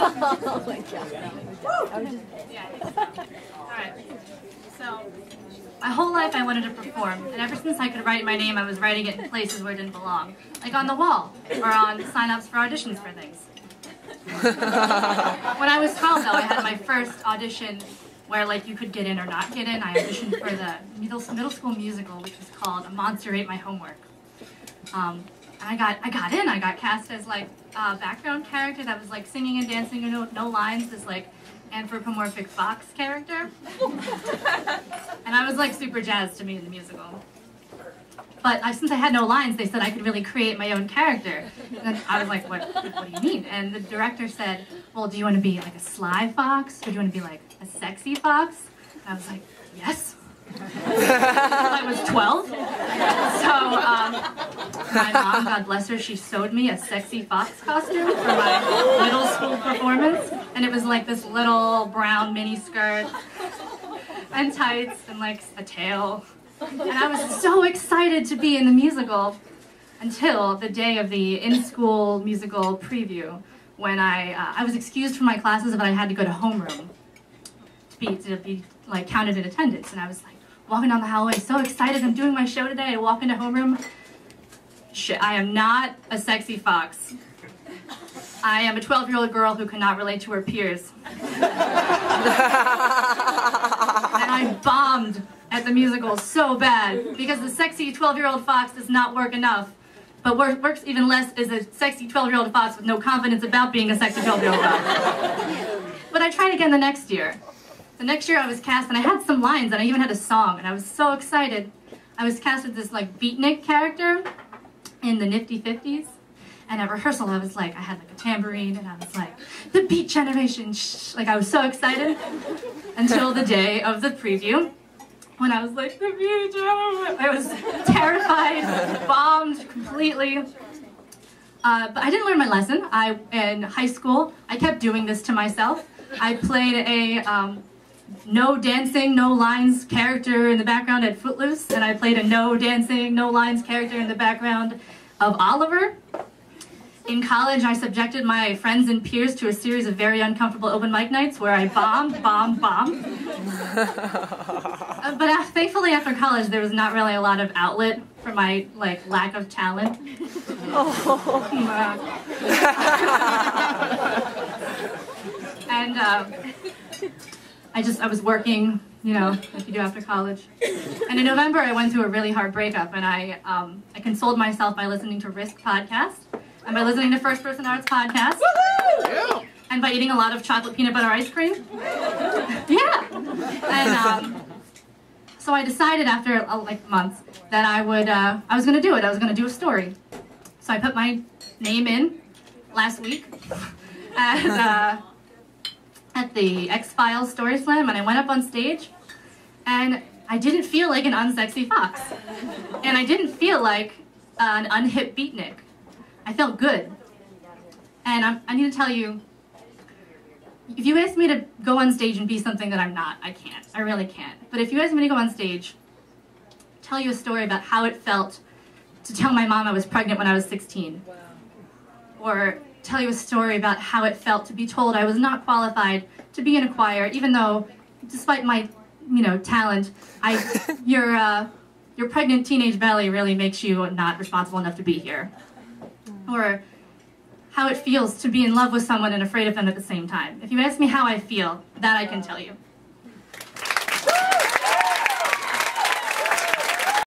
Oh my God. Alright. So, my whole life I wanted to perform, and ever since I could write my name, I was writing it in places where it didn't belong. Like on the wall, or on sign-ups for auditions for things. When I was 12, though, I had my first audition where, like, you could get in or not get in. I auditioned for the middle school musical, which was called A Monster Ate My Homework. And I got in. I got cast as, like, a background character that was, like, singing and dancing, no lines, this, like, anthropomorphic fox character. And I was, like, super jazzed to be in the musical. But since I had no lines, they said I could really create my own character. And I was like, what do you mean? And the director said, well, do you want to be like a sly fox? Or do you want to be like a sexy fox? And I was like, yes. I was 12. So my mom, God bless her, she sewed me a sexy fox costume for my middle school performance. And it was like this little brown mini skirt and tights and like a tail. And I was so excited to be in the musical until the day of the in-school musical preview, when I was excused from my classes, but I had to go to homeroom to be like counted in attendance. And I was like walking down the hallway, so excited. I'm doing my show today. I walk into homeroom. Shit, I am not a sexy fox. I am a 12-year-old girl who cannot relate to her peers. And I bombed at the musical so bad because the sexy 12-year-old fox does not work enough. But works even less is a sexy 12-year-old fox with no confidence about being a sexy 12-year-old fox. But I tried again the next year. The next year I was cast, and I had some lines, and I even had a song, and I was so excited. I was cast as this like beatnik character in the Nifty 50s. And at rehearsal, I was like, I had like a tambourine, and I was like, the Beat Generation, shh. Like I was so excited until the day of the preview, when I was like, the Beat Generation. I was terrified, bombed completely. But I didn't learn my lesson. In high school, I kept doing this to myself. I played a no dancing, no lines character in the background at Footloose, and I played a no dancing, no lines character in the background of Oliver. In college, I subjected my friends and peers to a series of very uncomfortable open mic nights where I bombed. But thankfully, after college, there was not really a lot of outlet for my like lack of talent. And I was working, you know, like you do after college. And in November, I went through a really hard breakup, and I consoled myself by listening to Risk podcast, and by listening to First Person Arts podcast, and by eating a lot of chocolate peanut butter ice cream. Yeah. And so I decided after like months that I was going to do it. I was going to do a story. So I put my name in last week at the X-Files StorySlam, and I went up on stage, and I didn't feel like an unsexy fox, and I didn't feel like an unhip beatnik. I felt good. And I need to tell you, if you ask me to go on stage and be something that I'm not, I can't. I really can't. But if you ask me to go on stage, tell you a story about how it felt to tell my mom I was pregnant when I was 16. Wow. Or tell you a story about how it felt to be told I was not qualified to be in a choir, even though, despite my, talent, your pregnant teenage belly really makes you not responsible enough to be here. Or how it feels to be in love with someone and afraid of them at the same time. If you ask me how I feel, that I can tell you.